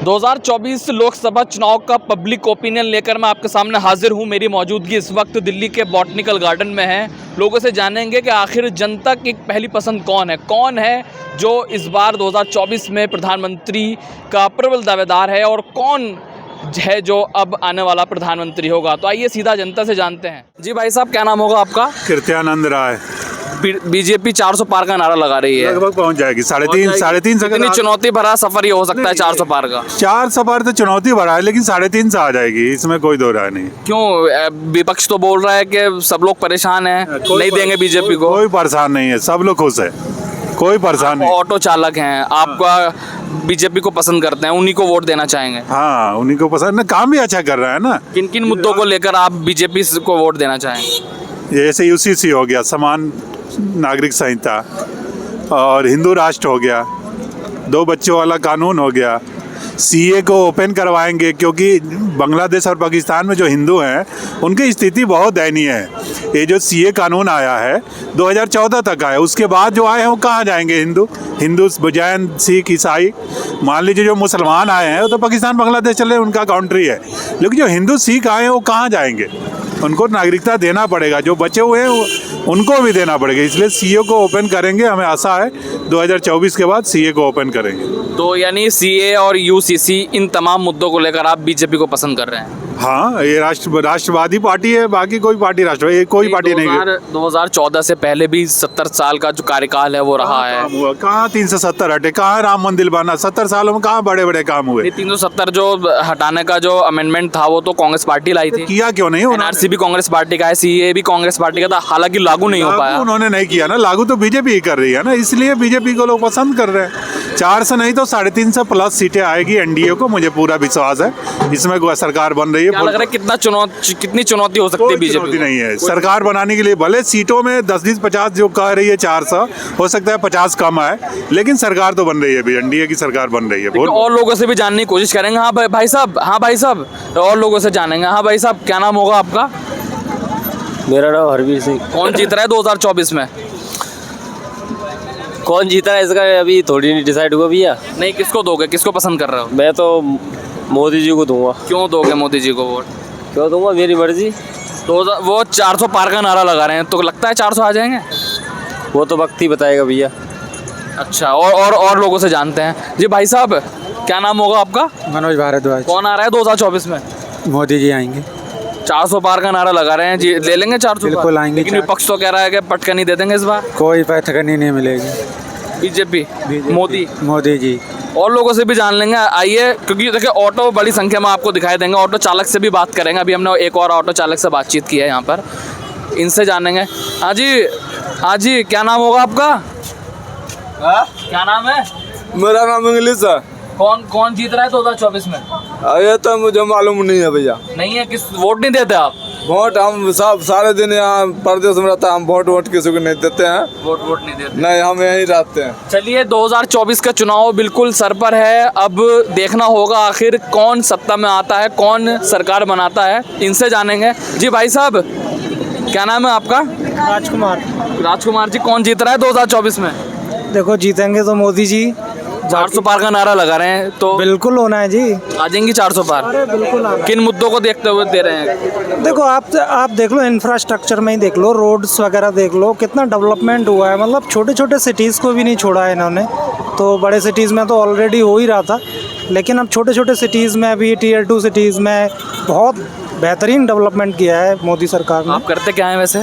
2024 लोकसभा चुनाव का public opinion लेकर मैं आपके सामने हाजिर हूं। मेरी मौजूदगी इस वक्त दिल्ली के बॉटनिकल गार्डन में है। लोगों से जानेंगे कि आखिर जनता की पहली पसंद कौन है जो इस बार 2024 में प्रधानमंत्री का प्रबल दावेदार है और कौन है जो अब आने वाला प्रधानमंत्री होगा। तो आइए सीधा जनता से जानते हैं। जी भाई साहब, क्या नाम होगा आपका? कृत्यानंद राय। बीजेपी 400 पार का नारा लगा रही है, लगभग पहुंच जाएगी। साढ़े तीन से कितनी चुनौती भरा सफर ये हो सकता है 400 पार का? 400 पार तो चुनौती भरा है, लेकिन 3.5 से आ जाएगी, इसमें कोई दो राय नहीं। क्यों? विपक्ष तो बोल रहा है कि सब लोग परेशान हैं, नहीं देंगे बीजेपी को। कोई परेशान नहीं है, सब लोग खुश है, कोई परेशान नहीं। ऑटो चालक हैं, आपका बीजेपी को पसंद करते हैं, उन्हीं को वोट देना चाहेंगे? हाँ, उन्हीं को पसंद, काम भी अच्छा कर रहा है ना। किन किन मुद्दों को लेकर आप बीजेपी को वोट देना चाहेंगे? जैसे यूसीसी हो गया, समान नागरिक संहिता, और हिंदू राष्ट्र हो गया, 2 बच्चों वाला कानून हो गया, सीए को ओपन करवाएंगे, क्योंकि बांग्लादेश और पाकिस्तान में जो हिंदू हैं उनकी स्थिति बहुत दयनीय है। ये जो सीए कानून आया है 2014 तक आया, उसके बाद जो आए हैं वो कहाँ जाएंगे? हिंदू जैन सिख ईसाई, मान लीजिए जो मुसलमान आए हैं वो तो पाकिस्तान बांग्लादेश चले, उनका काउंट्री है, लेकिन जो हिंदू सिख आए हैं वो कहाँ जाएंगे? उनको नागरिकता देना पड़ेगा, जो बचे हुए हैं उनको भी देना पड़ेगा। इसलिए सीए को ओपन करेंगे, हमें आशा है 2024 के बाद सीए को ओपन करेंगे। तो यानी सीए और यूसीसी, इन तमाम मुद्दों को लेकर आप बीजेपी को पसंद कर रहे हैं? हाँ, ये राष्ट्रवादी पार्टी है, बाकी कोई पार्टी राष्ट्रवादी कोई पार्टी नहीं है। 2014 से पहले भी 70 साल का जो कार्यकाल है वो रहा है। कहाँ 370 हटे, कहाँ राम मंदिर बना? 70 सालों में कहाँ बड़े बड़े काम हुए? 370 जो हटाने का जो अमेंडमेंट था वो तो कांग्रेस पार्टी लाई थी। किया क्यों नहीं? एनआरसी भी कांग्रेस पार्टी का है, सीए भी कांग्रेस पार्टी का था, हालांकि लागू नहीं हो पाया। उन्होंने नहीं किया ना, लागू तो बीजेपी ही कर रही है ना, इसलिए बीजेपी को लोग पसंद कर रहे हैं। 400 नहीं तो 350 प्लस सीटें आएगी एनडीए को, मुझे पूरा विश्वास है। इसमें सरकार बन रही है। क्या लग रहा है कितनी चुनौती हो सकती है बीजेपी? नहीं है सरकार बनाने के लिए, भले सीटों में 10-50 जो कह रही है 400, हो सकता है 50 कम आए, लेकिन सरकार तो बन रही है, अभी एनडीए की सरकार बन रही है। और लोगों से भी जानने की कोशिश करेंगे। हाँ भाई साहब, और लोगों से जानेंगे। हाँ भाई साहब, क्या नाम होगा आपका? मेरा नाम हरवीर सिंह। कौन जीत रहा है 2024 में? कौन जीता है इसका अभी थोड़ी नहीं डिसाइड हुआ भैया। नहीं, किसको दोगे, किसको पसंद कर रहे हो? मैं तो मोदी जी को दूंगा। क्यों दोगे मोदी जी को वोट? क्यों दूंगा, मेरी मर्जी। तो वो 400 पार का नारा लगा रहे हैं, तो लगता है 400 आ जाएंगे? वो तो वक्त ही बताएगा भैया। अच्छा, और लोगों से जानते हैं। जी भाई साहब, क्या नाम होगा आपका? मनोज भारद्वाज। कौन आ रहा है 2024 में? मोदी जी आएंगे। 400 पार का नारा लगा रहे हैं जी, ले लेंगे 400? बिल्कुल आएंगे। लेकिन विपक्ष तो कह रहा है कि पटकनी दे देंगे इस बार। कोई पैठकनी नहीं मिलेगी। बीजेपी मोदी जी। और लोगों से भी जान लेंगे, आइए, क्योंकि देखिए ऑटो बड़ी संख्या में आपको दिखाई देंगे। ऑटो चालक से भी बात करेंगे। अभी हमने एक और ऑटो चालक से बातचीत की है यहाँ पर, इनसे जानेंगे। हाँ जी, क्या नाम होगा आपका? क्या नाम है? मेरा नाम इंग्लिश है। कौन जीत रहा है 2024 में? ये तो मुझे मालूम नहीं है भैया। नहीं है? किस वोट नहीं देते आप? वोट हम सब सारे दिन यहाँ परदेश में रहता है, हम वोट किसी को नहीं देते हैं। वोट नहीं देते? नहीं, हम यहीं रहते हैं। चलिए, 2024 का चुनाव बिल्कुल सर पर है। अब देखना होगा आखिर कौन सत्ता में आता है, कौन सरकार बनाता है, इनसे जानेंगे। जी भाई साहब, क्या नाम है आपका? राजकुमार जी, कौन जीत रहा है 2024 में? देखो, जीतेंगे तो मोदी जी। 400 पार का नारा लगा रहे हैं, तो बिल्कुल होना है जी। आ जाएंगी 400 पार? अरे बिल्कुल आना। किन मुद्दों को देखते हुए दे रहे हैं? देखो, आप देख लो, इंफ्रास्ट्रक्चर में ही देख लो, रोड्स वगैरह देख लो, कितना डेवलपमेंट हुआ है। मतलब छोटे छोटे सिटीज़ को भी नहीं छोड़ा है इन्होंने। तो बड़े सिटीज़ में तो ऑलरेडी हो ही रहा था, लेकिन अब छोटे छोटे सिटीज़ में भी, Tier 2 सिटीज़ में बहुत बेहतरीन डेवलपमेंट किया है मोदी सरकार ने। आप करते क्या हैं वैसे?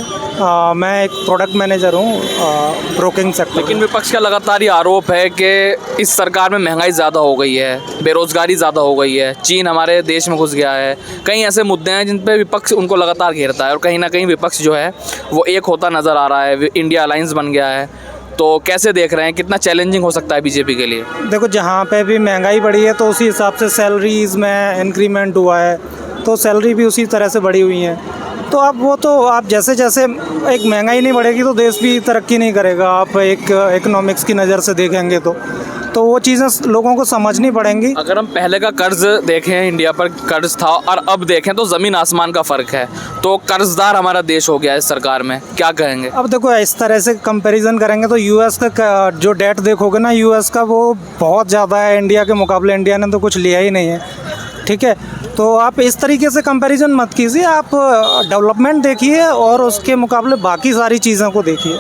मैं एक प्रोडक्ट मैनेजर हूँ ब्रोकिंग सेक्टर। लेकिन विपक्ष का लगातार ये आरोप है कि इस सरकार में महंगाई ज़्यादा हो गई है, बेरोजगारी ज़्यादा हो गई है, चीन हमारे देश में घुस गया है। कई ऐसे मुद्दे हैं जिन पे विपक्ष उनको लगातार घेरता है, और कहीं ना कहीं विपक्ष जो है वो एक होता नज़र आ रहा है। इंडिया अलायंस बन गया है, तो कैसे देख रहे हैं, कितना चैलेंजिंग हो सकता है बीजेपी के लिए? देखो, जहाँ पे भी महंगाई बढ़ी है तो उसी हिसाब से सैलरीज़ में इंक्रीमेंट हुआ है, तो सैलरी भी उसी तरह से बढ़ी हुई है। तो अब वो तो आप जैसे जैसे एक महंगाई नहीं बढ़ेगी तो देश भी तरक्की नहीं करेगा। आप एक इकोनॉमिक्स की नज़र से देखेंगे तो वो चीज़ें लोगों को समझनी पड़ेंगी। अगर हम पहले का कर्ज देखें, इंडिया पर कर्ज था और अब देखें तो ज़मीन आसमान का फ़र्क है। तो कर्जदार हमारा देश हो गया है इस सरकार में, क्या कहेंगे? अब देखो इस तरह से कंपैरिजन करेंगे तो यूएस का जो डेट देखोगे ना, यूएस का वो बहुत ज़्यादा है इंडिया के मुकाबले। इंडिया ने तो कुछ लिया ही नहीं है, ठीक है। तो आप इस तरीके से कंपैरिजन मत कीजिए, आप डेवलपमेंट देखिए और उसके मुकाबले बाकी सारी चीज़ों को देखिए।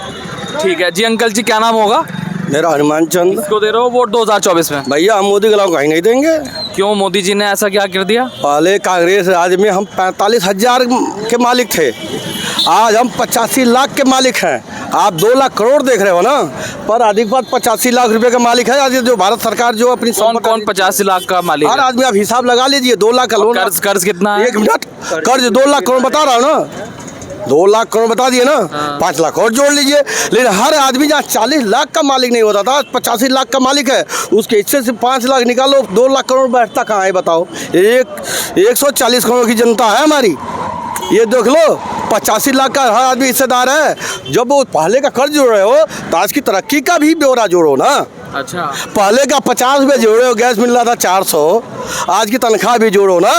ठीक है जी। अंकल जी क्या नाम होगा? मेरा हनुमान चंद। किसको दे रहे हो वोट 2024 में? भैया हम मोदी के अलावा कहीं नहीं देंगे। क्यों, मोदी जी ने ऐसा क्या कर दिया? पहले कांग्रेस राज में हम 45,000 के मालिक थे, आज हम 85 लाख के मालिक हैं। आप 2 लाख करोड़ देख रहे हो ना, पर अधिक बात 85 लाख रुपए का मालिक है आज जो भारत सरकार जो अपनी कौन 85 लाख का मालिक हर है? आदमी आप हिसाब लगा लीजिए। 2 लाख का लोन, कर्ज कितना है? 1 मिनट, कर्ज 2 लाख करोड़ बता रहा हूँ ना, 2 लाख करोड़ बता दिए ना, 5 लाख और जोड़ लीजिए। लेकिन हर आदमी जहाँ 40 लाख का मालिक नहीं होता था, 85 लाख का मालिक है, उसके हिस्से से 5 लाख निकालो, 2 लाख करोड़ बैठता कहाँ है बताओ? 140 करोड़ की जनता है हमारी, ये देख लो। 85 लाख का हर आदमी हिस्सेदार है। जब वो पहले का कर्ज जोड़ रहे हो तो आज की तरक्की का भी ब्यौरा जोड़ो ना। अच्छा, पहले का 50 रुपये जोड़े हो, गैस मिल रहा था 400, आज की तनख्वाह भी जोड़ो ना।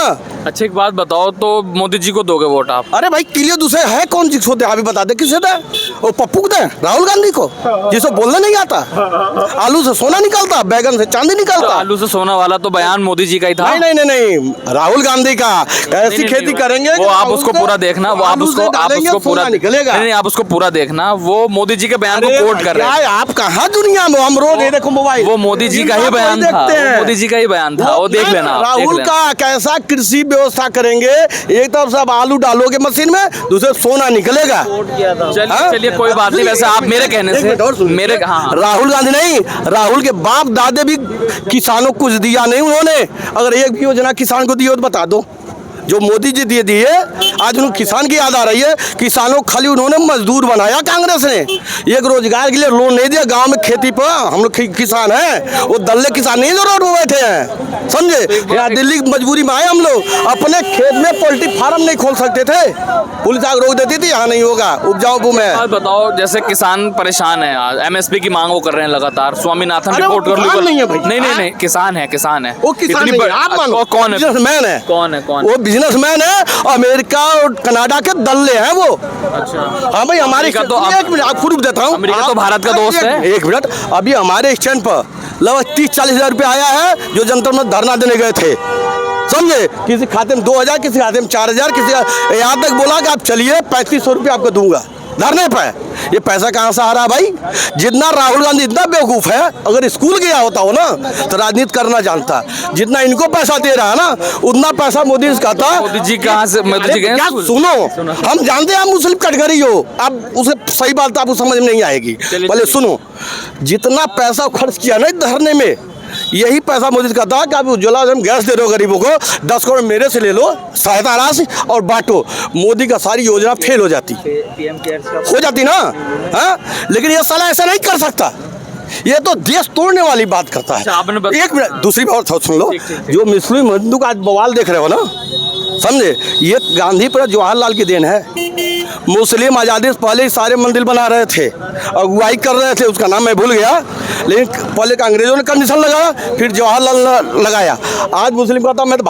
अच्छा एक बात बताओ, तो मोदी जी को दोगे वोट आप? अरे भाई क्लियर दूसरे है कौन जिसको दे, अभी बता दे किसे दे? वो पप्पू को दे, राहुल गांधी को, जिसको बोलना नहीं आता। आलू से सोना निकलता, बैगन से चांदी तो निकलता। आलू से सोना वाला तो बयान मोदी जी का ही था। नहीं नहीं नहीं नहीं, राहुल गांधी का ऐसी नहीं, खेती नहीं, करेंगे वो आप उसको पूरा देखना, वो आप उसको पूरा निकलेगा। नहीं, आप उसको पूरा देखना। वो मोदी जी के बयान को कोट कर रहे हैं। आप कहाँ दुनिया में, हम रोज ये देखो मोबाइल, वो मोदी जी का ही बयान था, वो मोदी जी का ही बयान था, वो देख लेना। राहुल का कैसा कृषि व्यवस्था करेंगे, एक तरफ से आप आलू डालोगे मशीन में, दूसरे सोना निकलेगा। चलिए कोई बात नहीं। वैसे आप मेरे कहने से मेरे राहुल गांधी नहीं, राहुल के बाप दादे भी किसानों को कुछ दिया नहीं उन्होंने। अगर एक भी योजना किसान को दी हो तो बता दो। जो मोदी जी दे दिए, आज उनको किसान की याद आ रही है। किसानों को खाली उन्होंने मजदूर बनाया कांग्रेस ने, एक रोजगार के लिए लोन नहीं दिया। गांव में खेती पर हम लोग किसान हैं, वो दल्ले किसान नहीं जो रोड में बैठे हैं, समझे? यहाँ दिल्ली की मजबूरी में आए हम लोग, अपने खेत में पोल्ट्री फार्म नहीं खोल सकते थे, पुलिस आग रोक देती थी, यहाँ नहीं होगा, उपजाऊ भूमि है। बताओ, जैसे किसान परेशान है, MSP की मांग वो कर रहे हैं लगातार। स्वामीनाथन रिपोर्ट कर लो। नहीं, किसान है, किसान है। वो किसान नहीं, आप मानो कौन है? बिजनेसमैन है। कौन है? वो बिजनेसमैन है, अमेरिका और कनाडा के दल्ले हैं वो। अच्छा, हाँ भाई, हमारे तो एक मिनट आप प्रूफ देता हूँ। अमेरिका तो भारत का दोस्त है। एक मिनट, अभी हमारे स्टैंड पर लगभग 30-40 हज़ार रुपये आया है, जो जनता में धरना देने गए थे, समझे? किसी खाते में 2,000, किसी खाते में 4,000, किसी यहाँ तक बोला कि आप चलिए 3500 रुपये आपको दूंगा धरने पर। ये पैसा कहाँ से आ रहा है भाई? जितना राहुल गांधी इतना बेवकूफ़ है, अगर स्कूल गया होता हो ना तो राजनीति करना जानता। जितना इनको पैसा दे रहा है ना, उतना पैसा मोदी से कहता। मोदी जी कहाँ से? मोदी जी क्या सुनो, हम जानते हैं आप मुस्लिम कैटेगरी हो, अब उसे सही बात आपको समझ में नहीं आएगी। पहले सुनो, जितना पैसा खर्च किया ना धरने में, यही पैसा मोदी का था कि आप उज्ज्वला गैस दे रहे हो गरीबों को, 10 करोड़ मेरे से ले लो सहायता राशि और बांटो। मोदी का सारी योजना फेल हो जाती ना। हाँ, लेकिन ये साला ऐसा नहीं कर सकता, ये तो देश तोड़ने वाली बात करता है। एक मिनट, दूसरी बात सुन लो। जो मुस्लिम हिंदू का आज बवाल देख रहे हो ना, समझे? ये गांधी पर जवाहरलाल की देन है। मुस्लिम आज़ादी से पहले ही सारे मंदिर बना रहे थे, अगुवाई कर रहे थे, उसका नाम मैं भूल गया, लेकिन पहले का अंग्रेजों ने कंडीशन लगाया, फिर जवाहरलाल लगाया। आज मुस्लिम कहता मैं तो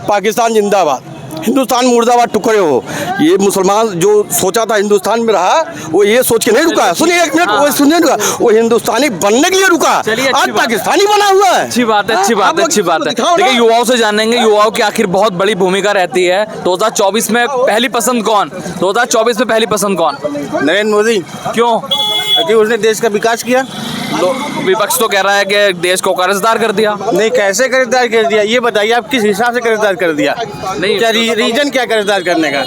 पाकिस्तान जिंदाबाद, हिंदुस्तान मुर्दाबाद टुकड़े हो। ये मुसलमान जो सोचा था हिंदुस्तान में रहा, वो ये सोच के नहीं रुका। सुनिए एक मिनट, वो सुनिए, वो हिंदुस्तानी बनने के लिए रुका, आज पाकिस्तानी बना हुआ है। अच्छी बात है, अच्छी बात है, अच्छी बात है। देखिए, युवाओं से जानेंगे, युवाओं की आखिर बहुत बड़ी भूमिका रहती है। 2024 में पहली पसंद कौन? 2024 में पहली पसंद कौन? नरेंद्र मोदी। क्यों? क्योंकि उसने देश का विकास किया। विपक्ष तो कह रहा है कि देश को कर्जदार कर दिया। नहीं, कैसे कर्जदार कर दिया ये बताइए, आप किस हिसाब से कर्जदार कर दिया? नहीं, क्या रीजन क्या कर्जदार करने का?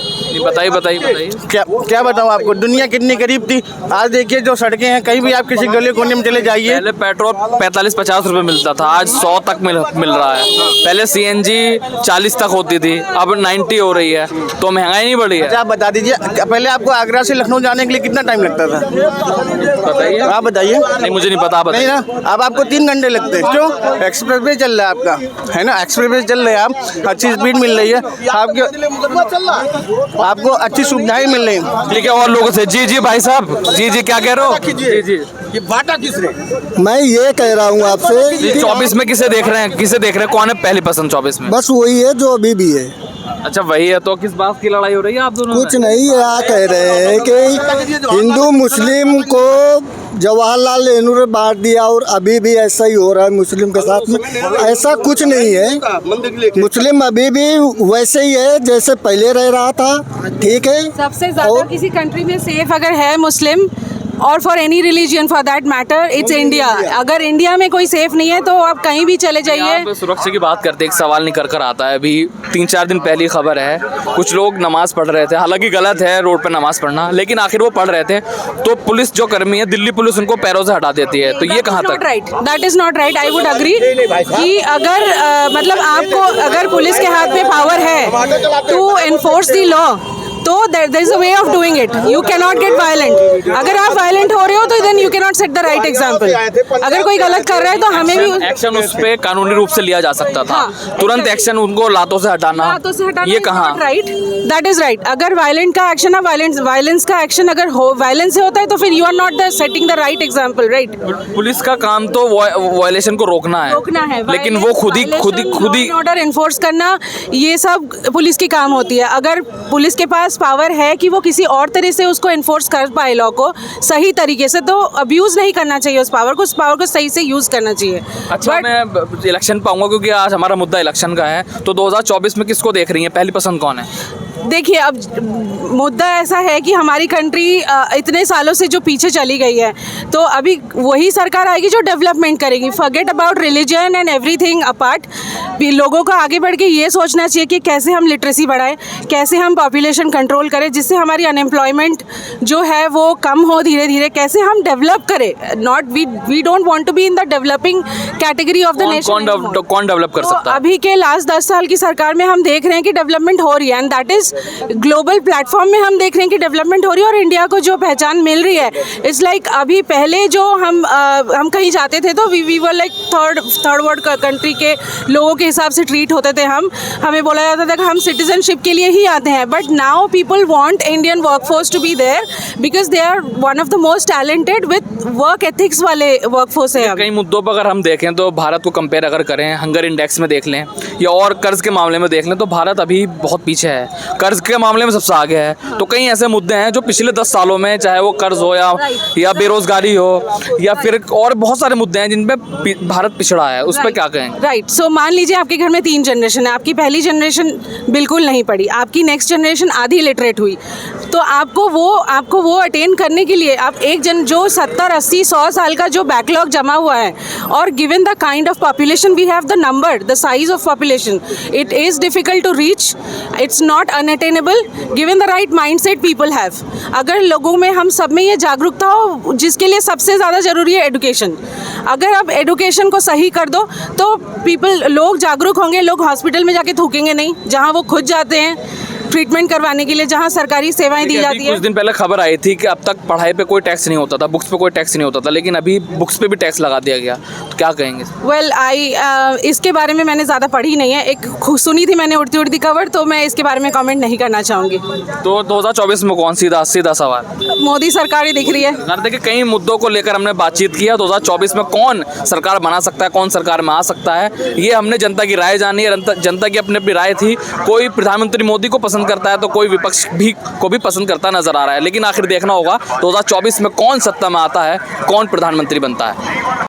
बताइए। क्या बताऊँ आपको, दुनिया कितनी गरीब थी। आज देखिए जो सड़कें हैं, कहीं भी आप किसी गली कोने में चले जाइए, पहले पेट्रोल 45-50 रुपए मिलता था, आज 100 तक मिल रहा है। पहले CNG 40 तक होती थी, अब 90 हो रही है। तो महंगाई नहीं बढ़ी है? अच्छा आप बता दीजिए, पहले आपको आगरा से लखनऊ जाने के लिए कितना टाइम लगता था? बताइए, आप बताइए। नहीं, मुझे नहीं पता। नहीं ना, अब आपको 3 घंटे लगते हैं। क्यों? एक्सप्रेस वे चल रहा है आपका, है ना? एक्सप्रेस वे चल रहे हैं आप, अच्छी स्पीड मिल रही है आपको अच्छी सुविधाएं मिल रही हैं। ठीक है, और लोगों से जी भाई साहब, जी क्या कह रहे हो? जी ये बांटा किसने? मैं ये कह रहा हूँ आपसे 24 में किसे देख रहे हैं, कौन है पहली पसंद 24 में? बस वही है जो अभी भी है। अच्छा वही है, तो किस बात की लड़ाई हो रही है आप दोनों कुछ में? नहीं, ये कह रहे हैं कि हिंदू मुस्लिम को जवाहरलाल नेहरू ने बांट दिया और अभी भी ऐसा ही हो रहा है मुस्लिम के साथ में। ऐसा कुछ नहीं है, मुस्लिम अभी भी वैसे ही है जैसे पहले रह रहा था, ठीक है। सबसे ज्यादा किसी कंट्री में सेफ अगर है मुस्लिम और for any religion for that matter it's India. अगर इंडिया में कोई सेफ नहीं है तो आप कहीं भी चले जाइए। आप सुरक्षा की बात करते एक सवाल निकल कर आता है। अभी 3-4 दिन पहले खबर है, कुछ लोग नमाज पढ़ रहे थे, हालांकि गलत है रोड पर नमाज पढ़ना, लेकिन आखिर वो पढ़ रहे थे तो पुलिस जो कर्मी है, दिल्ली पुलिस उनको पैरों से हटा देती है। तो ये कहाँ तक right? That is not right. I would agree कि अगर मतलब आपको अगर पुलिस के हाथ में पावर है टू एनफोर्स द लॉ तो there is a way of doing it. You cannot get violent. अगर आप violent हो रहे हो तो then you cannot set the right example. अगर कोई गलत कर रहा है तो हमें भी एक्शन उस पे कानूनी रूप से लिया जा सकता था। तुरंत एक्शन, उनको लातों से हटाना, ये कहाँ? Right, that is right. अगर वायलेंट का एक्शन है, वायलेंस का एक्शन अगर हो वायलेंस से होता है तो फिर you are not the setting the right example, right? Police का काम तो वायलेशन को रोकना है, लेकिन वो खुद ही ऑर्डर एनफोर्स करना, ये सब पुलिस की काम होती है। अगर पुलिस के पास पावर है कि वो किसी और तरह से उसको एनफोर्स कर पाए लॉ को सही तरीके से, तो अब्यूज नहीं करना चाहिए उस पावर को सही से यूज करना चाहिए। अच्छा, मैं इलेक्शन पाऊंगा क्योंकि आज हमारा मुद्दा इलेक्शन का है, तो 2024 में किसको देख रही हैं? पहली पसंद कौन है? देखिए, अब मुद्दा ऐसा है कि हमारी कंट्री इतने सालों से जो पीछे चली गई है, तो अभी वही सरकार आएगी जो डेवलपमेंट करेगी। Forget about religion and everything apart. लोगों को आगे बढ़ के ये सोचना चाहिए कि कैसे हम लिटरेसी बढ़ाएं, कैसे हम पॉपुलेशन कंट्रोल करें जिससे हमारी अनएम्प्लॉयमेंट जो है वो कम हो धीरे धीरे, कैसे हम डेवलप करें। Not we don't want to be in the developing category of the nation. कौन डेवलप कर सकता है? अभी के लास्ट 10 साल की सरकार में हम देख रहे हैं कि डेवलपमेंट हो रही है, and that is global platform में हम देख रहे हैं कि डेवलपमेंट हो रही है और इंडिया को जो पहचान मिल रही है। इट्स लाइक अभी पहले जो हम कहीं जाते थे तो we were like third world country के लोगों के हिसाब से ट्रीट होते थे। हमें बोला जाता था कि हम सिटीजनशिप के लिए ही आते हैं, but now people want Indian workforce to be there because they are one of the most talented with work ethics वाले वर्कफोर्स है। कई मुद्दों पर अगर हम देखें तो भारत को कंपेयर अगर करें, हंगर इंडेक्स में देख लें या और कर्ज के मामले में देख लें, तो भारत अभी बहुत पीछे है। कर्ज के मामले में सबसे आगे है। तो कई ऐसे मुद्दे हैं जो पिछले 10 सालों में, चाहे वो कर्ज हो या बेरोजगारी हो या फिर और बहुत सारे मुद्दे हैं जिन पे भारत पिछड़ा है, उस पर क्या कहें? राइट। सो मान लीजिए आपके घर में 3 जनरेशन है, आपकी पहली जनरेशन बिल्कुल नहीं पढ़ी, आपकी नेक्स्ट जनरेशन आधी लिटरेट हुई, तो आपको वो अटेन करने के लिए आप जो 70, 80, 100 साल का जो बैकलॉग जमा हुआ है, और given the kind of population we have, the number, the size of population, it is difficult to reach, it's not unattainable given the right mindset people have. अगर लोगों में, हम सब में ये जागरूकता हो, जिसके लिए सबसे ज़्यादा ज़रूरी है एडुकेशन। अगर आप एडुकेशन को सही कर दो तो लोग जागरूक होंगे, लोग हॉस्पिटल में जाके थूकेंगे नहीं, जहाँ वो खुद जाते हैं ट्रीटमेंट करवाने के लिए, जहाँ सरकारी सेवाएं दी जाती है। कुछ दिन पहले खबर आई थी कि अब तक पढ़ाई पे कोई टैक्स नहीं होता था, बुक्स पे कोई टैक्स नहीं होता था, लेकिन अभी बुक्स पे भी टैक्स लगा दिया गया, तो क्या कहेंगे? वेल इसके बारे में मैंने ज़्यादा पढ़ी नहीं है, एक सुनी थी मैंने उड़ती उड़ती खबर, तो मैं इसके बारे में कमेंट नहीं करना चाहूँगी। तो 2024 में कौन? सीधा सवाल, मोदी सरकार ही दिख रही है। देखिए, कई मुद्दों को लेकर हमने बातचीत किया। 2024 में कौन सरकार बना सकता है, कौन सरकार में आ सकता है, ये हमने जनता की राय जानी है। जनता की अपनी अपनी राय थी। कोई प्रधानमंत्री मोदी को पसंद करता है तो कोई विपक्ष को भी पसंद करता नजर आ रहा है, लेकिन आखिर देखना होगा 2024 में कौन सत्ता में आता है, कौन प्रधानमंत्री बनता है।